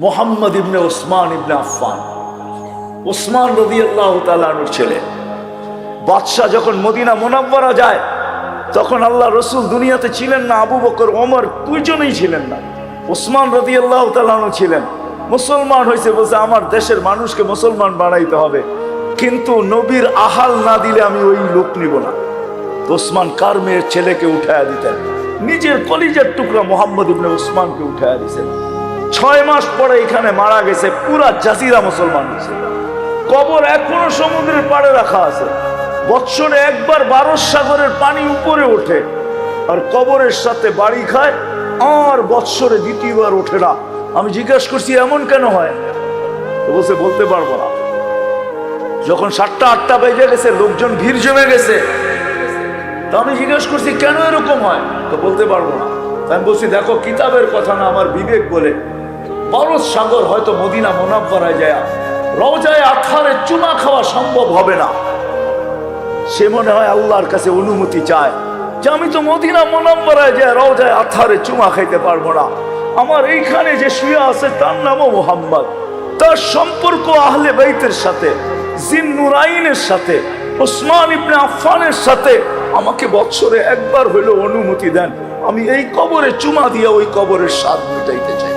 মোহাম্মদ ইবনে ওসমান ইবনে আফফান, ওসমান রাদিয়াল্লাহু তাআলা আনহুর ছেলে। বাদশাহ যখন মদিনা মুনাওয়ারা যায় তখন আল্লাহ রসুল দুনিয়াতে ছিলেন না, আবু বকর ওমর দুইজনেই ছিলেন না, ওসমান রাদিয়াল্লাহু তাআলা আনহু ছিলেন। মুসলমান হয়েছে, বলছে আমার দেশের মানুষকে মুসলমান বানাইতে হবে, কিন্তু নবীর আহাল না দিলে আমি ওই লোক নিব না। ওসমান কার মেয়ের ছেলেকে উঠায়া দিতেন, নিজের কলিজার টুকরা মোহাম্মদ ইবনে ওসমানকে উঠায়া দিতেন। 6 মাস পরে এখানে মারা গেছে, পুরা জাজিরা মুসলমান হয়েছে। কবর এখনো সমুদ্রের পাড়ে রাখা আছে, বৎসরে একবার 12 সাগরের পানি উপরে ওঠে আর কবরের সাথে বাড়ি খায়, আর বৎসরে দ্বিতীয়বার ওঠে না। আমি জিজ্ঞাসা করছি এমন কেন হয়, তো বলছে বলতে পারবো না। যখন 7টা 8টা বেজে গেছে, লোকজন ভিড় জমে গেছে, তো আমি জিজ্ঞাসা করছি কেন এরকম হয়, তো বলতে পারবো না। আমি বলছি দেখো, কিতাবের কথা না, আমার বিবেক বলে 12 সাগর হয়তো মদিনা মুনাওয়ারায় যায় রওজায়ে আতহারে চুমা খাওয়া সম্ভব হবে না। সে মনে হয় আল্লাহর কাছে অনুমতি চায় যে আমি তো মদিনা মুনাওয়ারায় যায় রওজায়ে আতহারে চুমা খাইতে পারবো না, আমার এইখানে যে শুয়ে আছে তার নামও মুহাম্মদ, তার সম্পর্ক আহলে বাইতের সাথে, জিন্নুরাইনের সাথে, ওসমান ইবনে আফফানের সাথে, আমাকে বৎসরে একবার হইলো অনুমতি দেন, আমি এই কবরে চুমা দিয়ে ওই কবরের স্বাদ মিটাইতে চাই।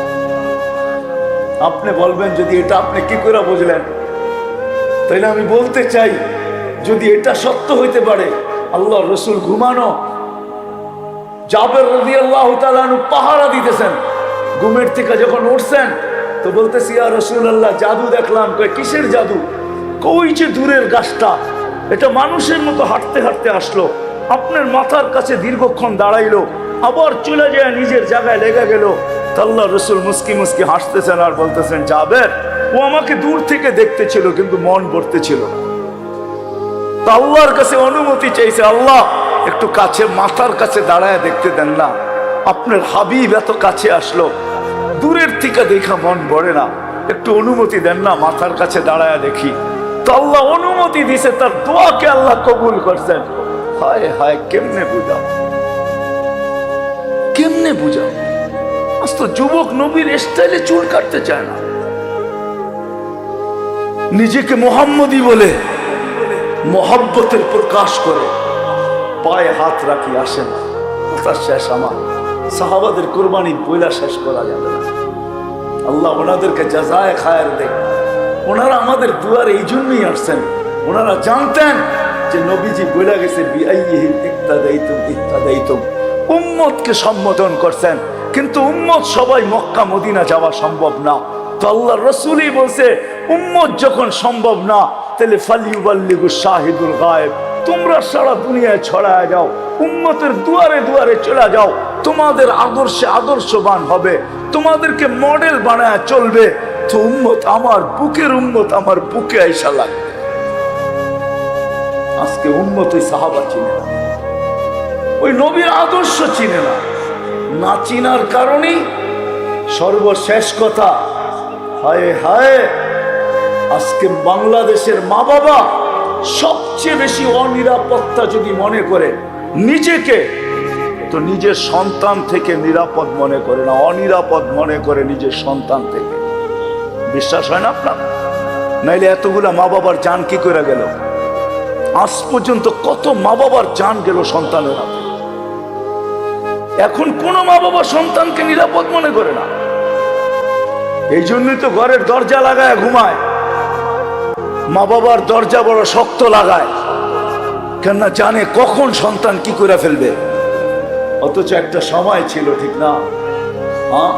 আপনি বলবেন যদি এটা আপনি কি করে বুঝলেন, তাইলে আমি বলতে চাই যদি এটা সত্য হইতে পারে, আল্লাহর রাসূল ঘুমানো, জাবের রাদিয়াল্লাহু তাআলা আনহু পাহারা দিতেছেন, ঘুমের থেকে যখন উঠছেন তো বলতেছি ইয়া রাসূলুল্লাহ জাদু দেখলাম। কয় কিসের জাদু? কই যে দূরের গাছটা, এটা মানুষের মতো হাঁটতে হাঁটতে আসলো, আপনার মাথার কাছে দীর্ঘক্ষণ দাঁড়াইলো, আবার চলে যায় নিজের জায়গায় লেগে গেল। আল্লাহ রসুল মুস্কি মুস্কি হাসতেছেন আর বলতেছেন জাবের, ও আমাকে দূর থেকে দেখতেছিল কিন্তু মন ভরতেছিল না। আল্লাহর কাছে অনুমতি চাইছে, আল্লাহ একটু কাছে মাথার কাছে দাঁড়ায় দেখতে দেন না, আপনার হাবিব এত কাছে আসলো, দূরের থেকে দেখা মন ভরে না, একটু অনুমতি দেন না, মাথার কাছে দাঁড়ায় দেখি। তো আল্লাহ অনুমতি দিছে, তার দোয়াকে আল্লাহ কবুল করছেন। হায় হায়, কেমনে বুঝাও, কেমনে বুঝাও? আজ তো যুবক নবীর স্টাইলে চুল কাটতে চায় না, নিজেকে মোহাম্মদী বলে মোহাব্বতের প্রকাশ করে পায়ে হাত রাখি আসেন, তার শেষ আমার সাহাবাদের কোরবানি বইলা শেষ করা যাবে না। আল্লাহ ওনাদেরকে জাযায়ে খায়ের দেয়। ওনারা আমাদের দুয়ারে এই জন্যই আসছেন, ওনারা জানতেন যে নবীজি বইলা গেছে বিআইহিম ইক্তাদাইতুম ইক্তাদাইতুম, উম্মতকে সম্বোধন করছেন, কিন্তু উম্মত সবাই মক্কা মদিনা যাওয়া সম্ভব না। তো আল্লাহর রাসূলই বলছে উম্মত যখন সম্ভব না, তাহলে ফালিউবাল্লিগু শাহিদুল গায়েব, তোমরা সারা দুনিয়ায় ছড়ায় যাও, উম্মতের দুয়ারে দুয়ারে চলে যাও, তোমাদের আদর্শে আদর্শবান হবে, তোমাদেরকে মডেল বানায় চলবে। তো উম্মত আমার বুকের উম্মত আমার বুকে আইসা লাগবে। আজকে উম্মত ওই সাহাবা চিনে না, ওই নবীর আদর্শ চিনে না, না চিনার কারণেই সর্বশেষ কথা, হায় হায়, আজকে বাংলাদেশের মা বাবা সবচেয়ে বেশি অনিরাপত্তা যদি মনে করে নিজেকে, তো নিজের সন্তান থেকে নিরাপদ মনে করে না, অনিরাপদ মনে করে নিজের সন্তান থেকে। বিশ্বাস হয় না আপনার? নাইলে এতগুলা মা বাবার জান কি করে গেল? আজ পর্যন্ত কত মা বাবার জান গেল সন্তানের হাতে। এখন কোন মা বাবা সন্তানকে নিরাপদ মনে করে না। এই জন্যই তো ঘরের দরজা লাগায় ঘুমায়, মা বাবার দরজা বড় শক্ত লাগায়, কেননা জানে কখন সন্তান কি করে ফেলবে। অথচ একটা সময় ছিল, ঠিক না? হ্যাঁ,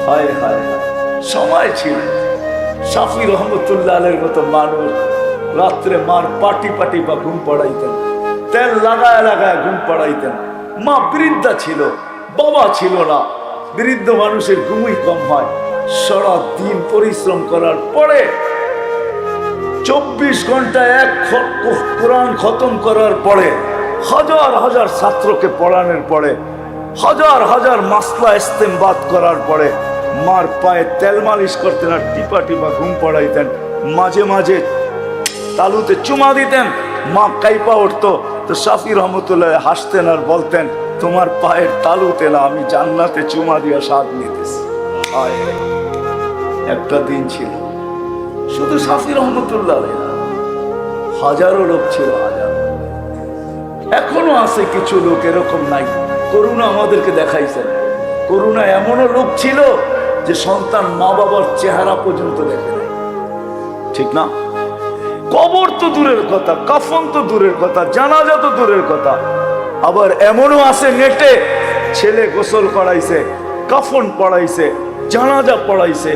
হায় হায়, সময় ছিল। শাফি রহমতুল্লাহ আলাইহির মতো মানুষ রাত্রে মার পাটি পাটি বা ঘুম পড়াইতেন, তেল লাগায় লাগায় ঘুম পড়াইতেন। মা বৃদ্ধা ছিল, বাবা ছিল না। বৃদ্ধ মানুষের ঘুমই কম হয়। সারা দিন পরিশ্রম করার পরে 24 ঘন্টায় এক কোরআন খতম করার পরে, হাজার হাজার ছাত্রকে পড়ানোর পরে, হাজার হাজার মাসলা ইস্তেমবাদ করার পরে মার পায়ে তেল মালিশ করতেন আর টিপা টিপা ঘুম পড়াইতেন। মাঝে মাঝে তালুতে চুমা দিতেন, মা কাইপা উঠতো। তো শাফি রহমতুল্লাহ হাসতেন আর বলতেন, তোমার পায়ের তালুতে না, আমি জান্নাতে চুমা দিয়া স্বাদ নিতেছি। একটা দিন ছিল, শুধু শাফি রহমতুল্লাহ আলাইহি না, হাজারো লোক ছিল, হাজার। এখনো আছে কিছু লোক এরকম নাই। করুণা আমাদেরকে দেখাইছেন, করুণা এমনও লোক ছিল যে সন্তান মা বাবার চেহারা পর্যন্ত দেখে নাই, ঠিক না? কবর তো দূরের কথা, কাফন তো দূরের কথা, জানাজা তো দূরের কথা। আবার এমনও আছে নেটে ছেলে গোসল করাইছে, কাফন পড়াইছে, জানাজা পড়াইছে,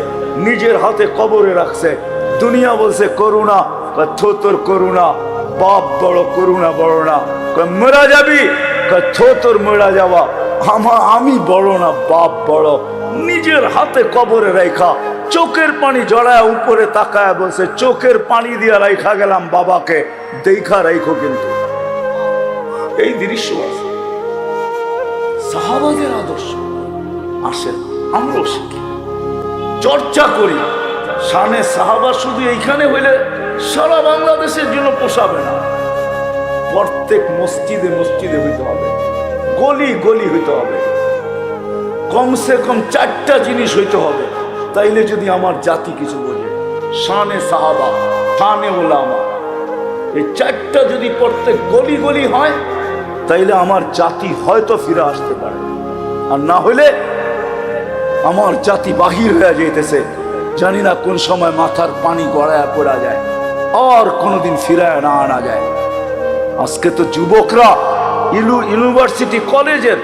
নিজের হাতে কবরে রাখছে। দুনিয়া বলছে করুণা, তোর করুণা, বাপ বড়, করুণা বড় না। মরা যাবি, তোর মরা যাওয়া, আমি বড় না, বাপ বড়। নিজের হাতে কবরে রেখা, চোখের পানি জড়ায় উপরে তাকায় বলছে চোখের পানি দিয়ে রাইখা গেলাম বাবাকে, দেখা রাইখো। কিন্তু এই দৃশ্য আছে সাহাবাদের আদর্শ। আসেন আমরাও শিখি, চর্চা করি। শানে সাহাবা শুধু এইখানে হইলে সারা বাংলাদেশের জন্য পোষাবে না। প্রত্যেক মসজিদে মসজিদে হইতে হবে, গলি গলি হইতে হবে, কমসে কম 4টা জিনিস হইতে হবে। তাইলে যদি আমার জাতি কিছু বোঝে, শানে সাহাবা, শানে ওলামা, এই 4টা যদি প্রত্যেক গলি গলি হয়, তাইলে আমার জাতি হয়তো ফিরে আসতে পারে। আর না হইলে আমার জাতি বাহির হয়ে যাইতেছে, জানি না কোন সময় মাথার পানি গড়ায় পড়া যায়, আর কোনোদিন ফিরায় না আনা যায়। আজকে তো যুবকরা ইউনিভার্সিটি কলেজের,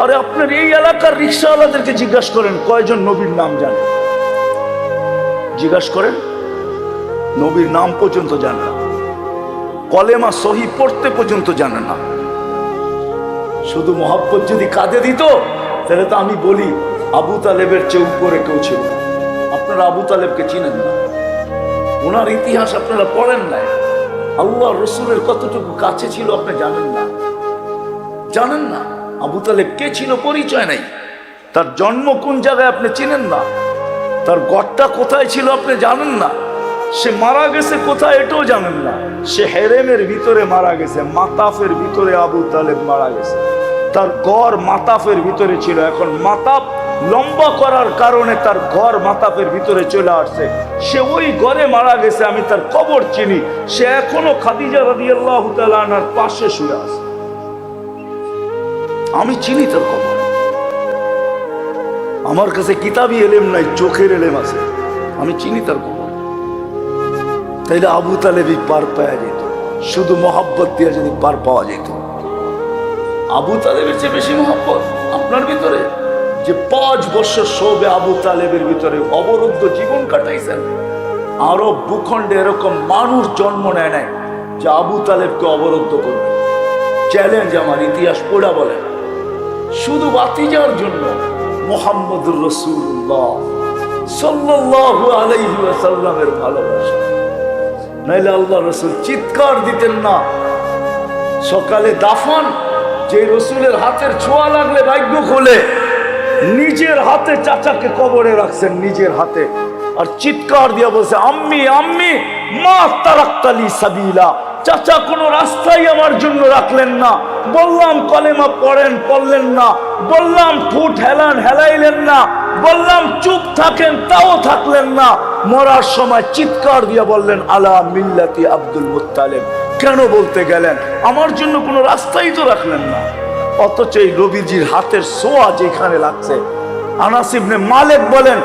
আরে আপনার এই এলাকার রিক্সাওয়ালাদেরকে জিজ্ঞাসা করেন কয়জন নবীর নাম জানে, জিজ্ঞাসা করেন, নবীর নাম পর্যন্ত জানে না, কলেমা সহি পড়তে পর্যন্ত জানে না। শুধু মহব্বত যদি কাঁদে দিত, তাহলে তো আমি বলি আবু তালেবের চেয়ে উপরে কেউ ছিল না। আপনারা আবু তালেবকে চিনেন না, ওনার ইতিহাস আপনারা পড়েন নাই। আল্লাহ রসুলের কতটুকু কাছে ছিল আপনি জানেন না, জানেন না। আবু তালেব কে ছিল পরিচয় নাই, তার জন্ম কোন জায়গায় আপনি চিনেন না, তার গড়টা কোথায় ছিল আপনি জানেন না, সে মারা গেছে কোথায় এটাও জানেন না। সে হেরেমের ভিতরে মারা গেছে, মাতাফের ভিতরে আবু তালেব মারা গেছে। তার ঘর মাতাফের ভিতরে ছিল, এখন মাতাফ লম্বা করার কারণে তার ঘর মাতাফের ভিতরে চলে আসছে, সে ওই ঘরে মারা গেছে। আমি তার কবর চিনি, সে এখনো খাদিজা রাদিয়াল্লাহু তাআলা আনহার পাশে শুয়ে আছে। আমি চিনি তার কবর। আমার কাছে কিতাবি এলেম নাই, চোখের এলেম আছে, আমি চিনি তার কবর। তাইলে আবু তালেবই পার পাওয়া যেত, শুধু মহব্বত দিয়ে যদি পার পাওয়া যেত। আবু তালেবের চেয়ে বেশি মহব্বত আপনার ভিতরে, যে 5 বছর সবে আবু তালেবের ভিতরে অবরুদ্ধ জীবন কাটাইছেন। আরব ভূখণ্ডে এরকম মানুষ জন্ম নেয় নাই যে আবু তালেবকে অবরুদ্ধ করবে। চ্যালেঞ্জ আমার, ইতিহাস পড়া বলে, শুধু বাতিজার জন্য মুহাম্মদুর রাসূলুল্লাহ সাল্লাল্লাহু আলাইহি ওয়াসাল্লামের ভালোবাসা। নাইলে আল্লাহ রসুল চিৎকার দিতেন না। সকালে দাফন, যে রসুলের হাতের ছোঁয়া লাগলে ভাগ্য খোলে, নিজের হাতে চাচাকে কবরে রাখছেন, নিজের হাতে, আর চিৎকার দিয়া বলছে আম্মি আম্মি মা তারাক্তালি সাবিলা, চাচা কোনো রাস্তাই আমার জন্য রাখলেন না। বললাম কলেমা পড়েন, পড়লেন না। বললাম ঠোঁট হেলান, হেলাইলেন না। বললাম চুপ থাকেন, তাও থাকলেন না। মরার সময় চিৎকার দিয়ে বললেন আলা মিল্লাতি আব্দুল মুত্তালিব। কেন বলতে গেলেন? আমার জন্য কোনো রাস্তাই তো রাখলেন না। অথচ এই নবীজির হাতের ছোঁয়া যেখানে লাগছে। আনাস ইবনে মালিক বলেন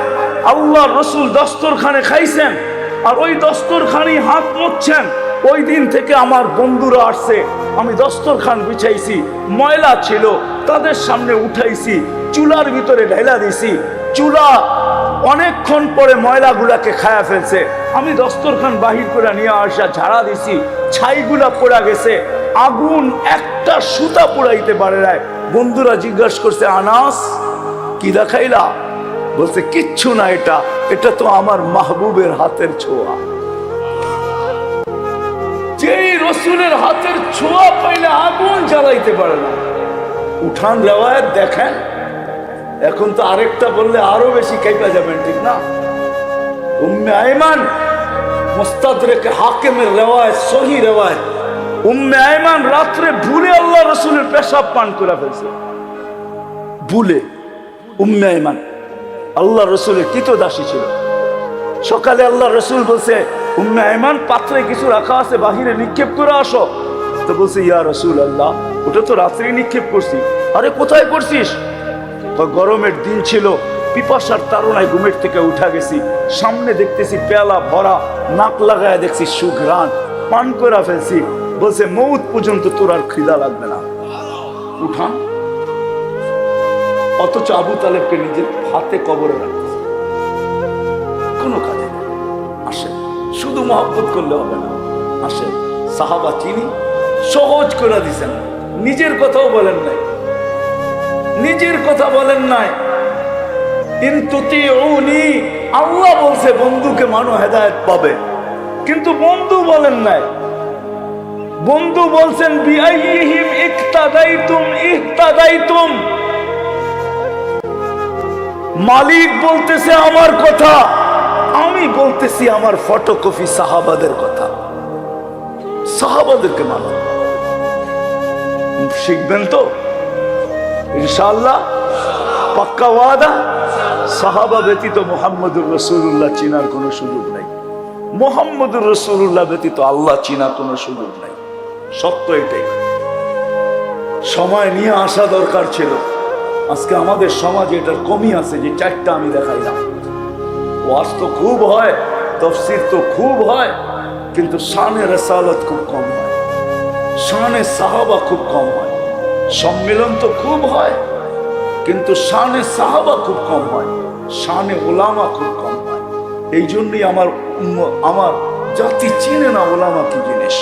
আল্লাহ রসুল দস্তরখানে খাইছেন, আর ওই দস্তরখানি হাত মুছছেন। ওই দিন থেকে আমার বন্ধুরা আসছে, আমি দস্তরখান বিছাইছি, ময়লা ছিল, তাদের সামনে উঠাইছি, চুলার ভিতরে ঢেলা দিছি। চুলা অনেকক্ষণ পরে ময়লাগুলাকে খায়া ফেলছে। আমি দস্তরখান বাহির করে নিয়ে আসা ঝাড়া দিছি, ছাইগুলা পোড়া গেছে। আগুন একটা সুতা পোড়াইতে পারে নাই। বন্ধুরা জিজ্ঞাসা করছে আনাস কি দেখাইলা? বলছে কিচ্ছু না, এটা তো আমার মাহবুবের হাতের ছোঁয়া। যেই রসুলের হাতের ছোঁয়া পাইলে আগুন জ্বালাইতে পারে না। উঠান রেওয়ায়াত দেখেন, এখন তো আরেকটা বললে আরো বেশি কাইপা যাবেন, ঠিক না? উম্মে আয়মান মুস্তাদরেক হাকিমের রেওয়ায়াত, সহি রেওয়ায়াত, উম্মে আয়মান রাত্রে ভুলে আল্লাহ রসুলের পেশাব পান করে ফেলছে। ভুলে উম্মে আয়মান আল্লাহ রসুলের কৃতদাসী ছিল, সকালে আল্লাহ রসুল বলছে, উম্মে আইমান পাত্রে কিছু রাখা আছে, বাহিরে নিক্ষেপ করে আসো। তো বলছে, ইয়া রসুল আল্লাহ, ওটা তো রাত্রে নিক্ষেপ করছি। আরে কোথায় করছিস? গরমের দিন ছিল, পিপাসার তাড়নায় ঘুমের থেকে উঠা গেছি, সামনে দেখতেছি পেয়ালা ভরা, নাক লাগায় দেখছি সুঘ্রাণ, পান করে ফেলছি। বলছে, মৌত পর্যন্ত তোর আর খিদা লাগবে না, উঠান। অথচ আবু তালেবকে নিজের হাতে কবরে রাখতেছে, কোনো কাজে নেই। আসেন, শুধু মহব্বত করলে হবে না, আসেন। সাহাবা চিনি সহজ করে দিছেন, নিজের কথাও বলেন নাই, নিজের কথা বলেন নাই। আল্লাহ বলছে বন্ধুকে মানো, হেদায়েত পাবে, কিন্তু বন্ধু বলেন নাই। বন্ধু বলছেন, বিআইহিম ইক্তাদাইতুম ইহতাদাইতুম। মালিক বলতেছে আমার কথা, আমি বলতেছি আমার ফটোকপি সাহাবাদের কথা। সাহাবাদেরকে মানো, শিখবেন তো ইনশাআল্লাহ, পাক্কা ওয়াদা। সাহাবা ব্যতীত মুহাম্মদুর রাসূলুল্লাহ চিনার কোনো সুযোগ নাই, মুহাম্মদুর রাসূলুল্লাহ ব্যতীত আল্লাহ চিনার কোনো সুযোগ নাই। সত্য এটাই। সময় নিয়ে আসা দরকার ছিল, আজকে আমাদের সমাজে এটার কমই আছে। যে চারটা আমি দেখাইলাম, ওয়াজ তো খুব হয়, তাফসীর তো খুব হয়, কিন্তু শানে রিসালাত খুব কম হয়, শানে সাহাবা খুব কম হয়। সম্মেলন তো খুব হয়, কিন্তু শানে সাহাবা খুব কম হয়, শানে ওলামা খুব কম হয়। এই জন্যই আমার জাতি চিনে না ওলামা কি জিনিস।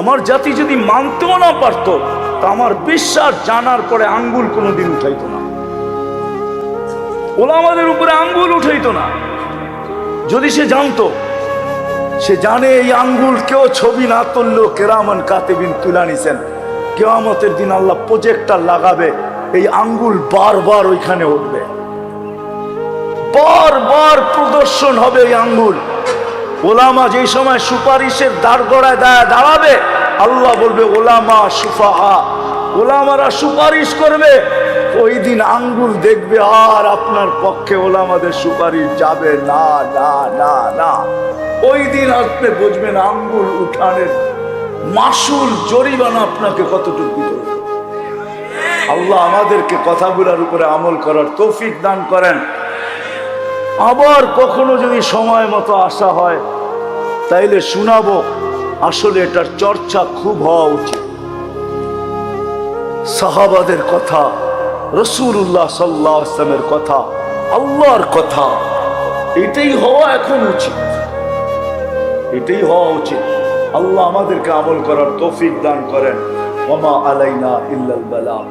আমার জাতি যদি মানতেও না পারতো, তা আমার বিশ্বাস জানার পরে আঙ্গুল কোনোদিন উঠাইতো না, ওলামাদের উপরে আঙ্গুল উঠাইতো না। যদি সে জানতো, সে জানে এই আঙ্গুল কেউ ছবি না তুললেও কেরামান কাতিবিন তুলে নিছেন, কিয়ামতের দিন আল্লাহ প্রজেক্টর লাগাবে, এই আঙ্গুল বারবার ওইখানে উঠবে, বারবার প্রদর্শন হবে এই আঙ্গুল। ওলামা যেই সময় সুপারিশের দাঁড়গড়ায় দাঁড়াবে, আল্লাহ বলবে ওলামা সুফাহা, ওলামারা সুপারিশ করবে। ওই দিন আঙ্গুল দেখবে, আর আপনার পক্ষে ওলামাদের সুপারিশ যাবে না, না, না, না। ওই দিন আপনি বুঝবেন আঙ্গুল উঠানের মাসুল জরিমানা আপনাকে কতটুকু দিতে হবে। আল্লাহ আমাদেরকে কথাগুলোর উপরে আমল করার তৌফিক দান করেন। আবার কখনো যদি সময় মতো আসা হয়, তাইলে শোনাবো। আসলে এটার চর্চা খুব হওয়া উচিত। সাহাবাদের কথা, রাসূলুল্লাহ সাল্লাল্লাহু আলাইহি ওয়াসাল্লামের কথা, আল্লাহর কথা, এটাই হওয়া এখন উচিত, এটাই হওয়া উচিত। আল্লাহ আমাদেরকে আমল করার তৌফিক দান করেন। ওয়া মা আলাইনা ইল্লাল বালাগ।